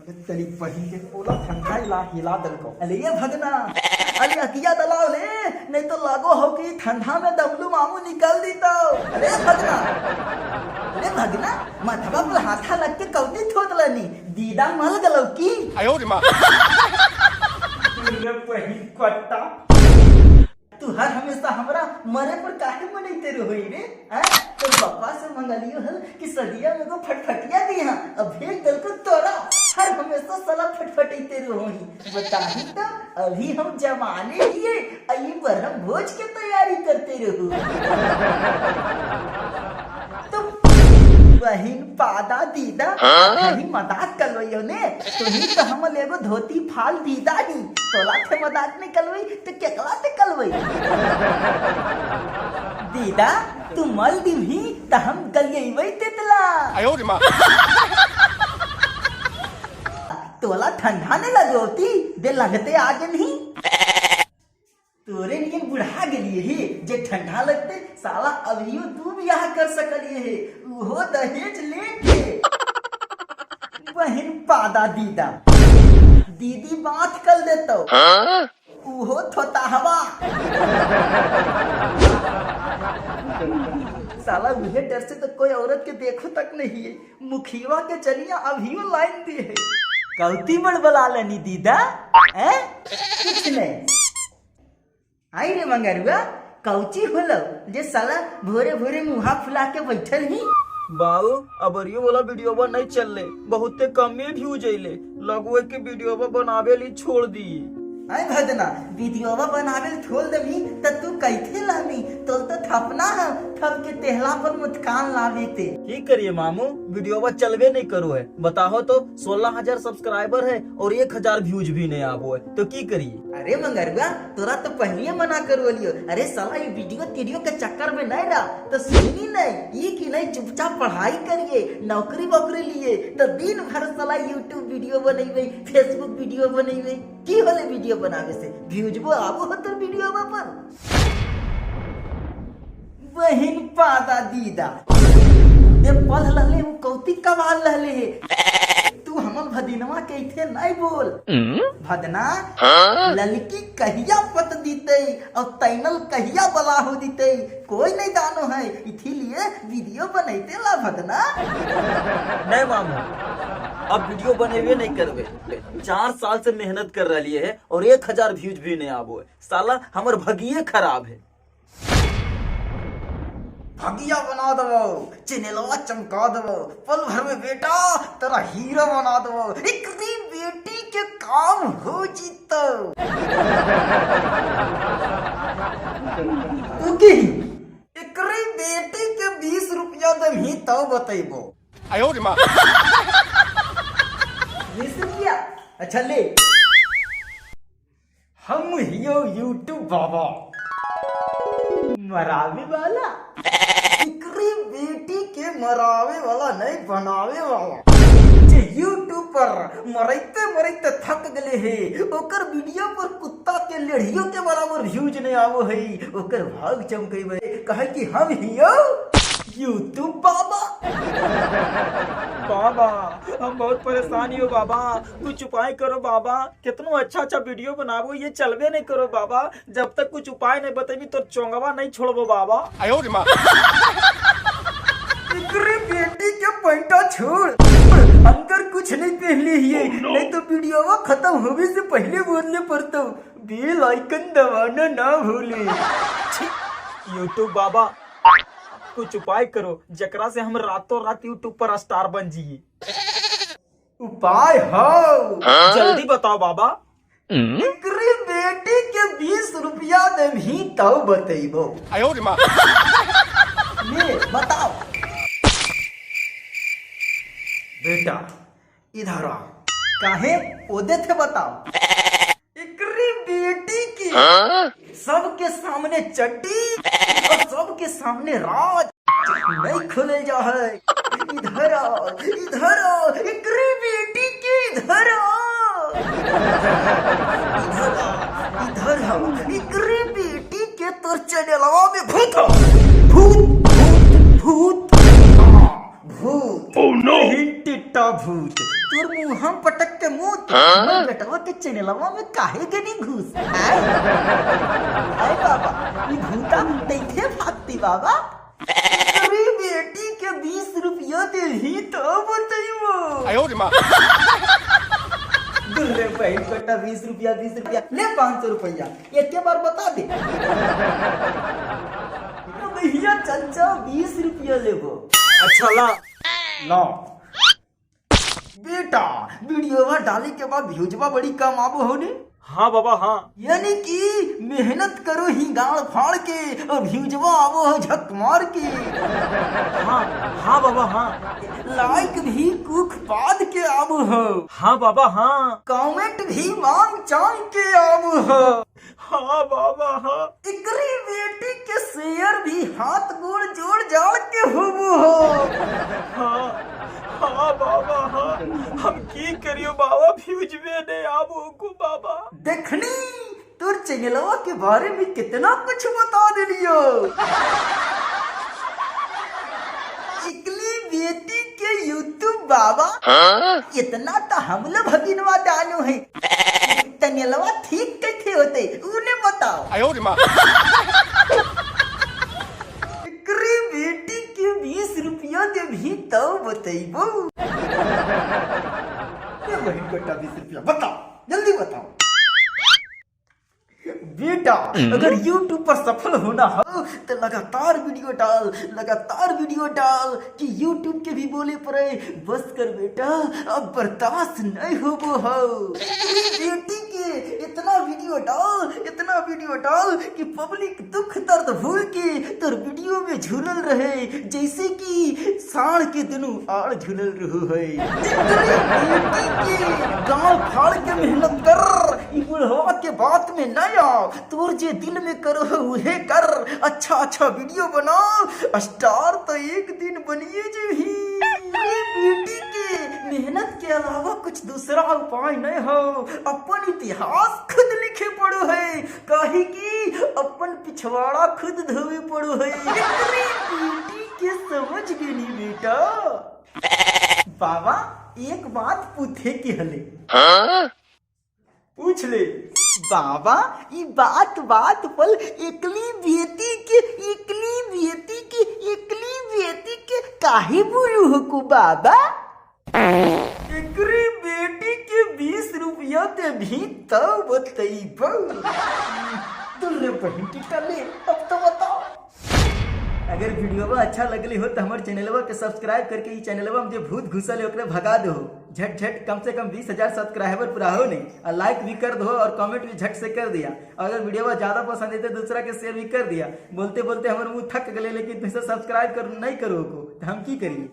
तरी बहिन के पोला ठंडा हिला दल को अरे ये भगना अरे अकिया दलाओ ले नहीं तो लागो हो कि ठंडा में डबलू मामू निकल दी तो अरे भगना मथवा पर हाथा लग के कौती थोत लनी दीदा मल गलो की आयो रे मां बहिन कट्टा तू हर हमेशा हमरा मरे पर काहे मनैते रहोई रे हैं तो पापा से मंगलियो हल कि सदिया में को फटफटिया दिया अब भेज दल को तोरा हर हमेशा साला फटफटैते रहोई बताही तो अभी हम जमाने लिए आई बरम भोज के तैयारी करते रहो तो बहिन पादा दीदा कहीं मजाक कलवइयो ने तुही तो हम लेगो धोती फाल दीदा नी तोला थे मजाक नहीं कलवई तो केकला ते कलवई दीदा तू मल दिही त हम गलियई तेतला आयो रे मां तोला ठंडा नहीं लगोती दे लगते आगे नहीं तोरे लिए बुढ़ा गेलिए हे जे ठंडा लगते साला अभियो तू भी यहाँ कर सकलिए हे वो दहेज लेके बहन पादा दीदा दीदी बात कर देतो उहो थोता हवा साला मुझे डर से तो कोई औरत के देखो तक नहीं है मुखिया के चलिया अभियो लाइन दी है कौती बड़बला लेनी दीदा हैं कुछ नहीं आई रे मंगरुआ कौची होलो जे साला भोरे भोरे मुहा फुला के बैठल ही बाबू अबरियो वाला वीडियो नहीं चल ले बहुते कमे व्यूज अइले लगवे के वीडियो बनावे ली छोड़ दी आई भदना वीडियो बनावे छोड़ देबी त तू कैथे लामी तो थपना है थप के तेहला पर मुस्कान लावे ते की करिए मामू वीडियो चलवे नहीं करो है बताओ तो 16,000 सब्सक्राइबर है और 1,000 व्यूज भी नहीं आबो है तो की करिए अरे मंगरुआ तोरा तो पहले मना करो लियो अरे साला ये वीडियो तेरियो के चक्कर में नहीं रहा तो सुनी नहीं ये कि नहीं चुपचाप पढ़ाई करिए नौकरी वोकरी लिए तो दिन भर साला यूट्यूब वीडियो बनेबे फेसबुक वीडियो बनेबे की होले वीडियो बनावे से व्यूज वो आबो हो तो वीडियो पर बहिन पादा दीदा दे पढ़ लले वो कौती कमाल लले तू हमल भदिनवा के इथे नहीं बोल भदना ललकी कहिया पत दीते और तैनल कहिया बला हो दीते कोई नहीं दानो है इसीलिए वीडियो बनैते ला भदना नहीं मामू अब वीडियो बनेबे नहीं करबे 4 साल से मेहनत कर रही है और 1,000 व्यूज भी नहीं आबो है साला हमर भगिए खराब है भगिया बना दबो चैनलवा चमका दबो पल भर में बेटा तेरा हीरो बना दबो एकरी बेटी के काम हो जीतो उकी एकरी बेटी के 20 रुपया दही तो बतैबो आयो रे मां 20 रुपया अच्छा ले हम हियो यूट्यूब बाबा मरावे वाला इकरी बेटी के मरावे वाला नहीं बनावे वाला जे यूट्यूब पर मरैते मरैते थक गले है ओकर वीडियो पर कुत्ता के लेढ़ियो के बराबर व्यूज नहीं आवो है ओकर भाग चमकेबे कहे कि हम हियो यूट्यूब बाबा बाबा हम बहुत परेशानी हो बाबा कुछ उपाय करो बाबा कितना अच्छा वीडियो बनाबो ये चलवे नहीं करो बाबा जब तक कुछ उपाय नहीं बतेबी तो चोंगवा नहीं छोड़बो बाबा आयो रे मां इकरी बेटी के पैंटा छोड़ अंदर कुछ नहीं पहले ही नहीं तो वीडियो खत्म होने से पहले बोलने पड़ता बेल आइकन दबाना ना भूले यूट्यूब बाबा कुछ उपाय करो जकरा से हम रातों रात यूट्यूब पर स्टार बन जाइए उपाय हो जल्दी बताओ बाबा इकरी बेटी के 20 रुपया दे भी तो बतेबो आयो रे मां ले बताओ बेटा इधर आ काहे ओदे थे बताओ इकरी बेटी की सबके सामने चड्डी और सबके सामने राज नहीं खुले जा है इधर आओ इकरी बेटी की इधर आओ इकरी बेटी के तोर चैनलवा में भूत भूत भूत भूत भूत Oh no! हिंट बेटा भूत तोर मुंह हम पटक के मुंह हमर बेटवा के चैनलवा में काहे के नहीं घुस अरे बाबा ई भूता देखे भागती बाबा अरे बेटी के 20 रुपया दे ही तो बताइबो 哎呦我的妈！ दुल्हे बहन बेटा 20 रुपया ले 500 रुपया एक के बार बता दे भैया चाचा 20 रुपया लेबो अच्छा ला लो बेटा वीडियो डाले के बाद व्यूजवा बड़ी कम आबो होने हाँ बाबा हाँ। यानी कि मेहनत करो ही गाड़ फाड़ के और व्यूजवा आवो हो झक मार के हाँ हाँ बाबा हाँ। लाइक भी कुख पाद के आवो हो हाँ बाबा हाँ। कमेंट भी मांग चांग के आवो हो हाँ बाबा हाँ। इकरी बेटी के शेयर भी हाथ गोड़ जोड़ जाड़ के होबो हो हाँ हाँ बाबा हाँ। हम की करियो बाबा फ्यूज में नहीं आबो को बाबा। देखनी तोर चैनलवा के बारे में कितना कुछ बता दिलियो इकली बेटी के यूट्यूब बाबा इतना तो हम लोग भगिनवा जानो है चैनलवा ठीक कैसे होते उन्हें बताओ 哎呦我的妈！ इकरी बेटी के 20 रुपया दे भी तो बताइबो ये बहन बेटा 20 रुपया बताओ जल्दी बताओ बेटा अगर YouTube पर सफल होना हो तो लगातार वीडियो डाल कि YouTube के भी बोले पड़े बस कर बेटा अब बर्दाश्त नहीं होबो हो बेटी के इतना वीडियो डाल कि पब्लिक दुख दर्द भूल के तोर वीडियो में झूलल रहे जैसे कि साढ़ के दिनों आड़ झूलल रहो है बेटी के गाँव फाड़ के मेहनत कर ई बुढ़वा के बात में न आओ तोर जे दिल में करो उहे कर अच्छा वीडियो बनाओ स्टार तो एक दिन बनिए जे भी बेटी के मेहनत के अलावा कुछ दूसरा उपाय नहीं हो अपन इतिहास खुद लिखे पड़ो है काहे कि अपन पिछवाड़ा खुद धोवे पड़ो है बेटी के समझ गेली बेटा बाबा एक बात पूछे की हले पूछ ले बाबा ये बात पल एकली बेटी के काहे बोलू हो को बाबा एकरी बेटी के 20 रुपया दे भी तो बताइबो दुल्हे बहन की टले अब तो बताओ अगर वीडियो अच्छा लगली हो तो हमारे चैनलवा के सब्सक्राइब करके ई चैनलवा में जो भूत घुसल है ओकरे भगा दो झट कम से कम 20,000 सब्सक्राइबर पूरा हो नहीं और लाइक भी कर दो और कमेंट भी झट से कर दिया अगर वीडियो ज्यादा पसंद है तो दूसरा के शेयर भी कर दिया बोलते हमारे मुंह थक गए लेकिन तुमसे सब्सक्राइब कर नहीं करो को तो हम की करिए।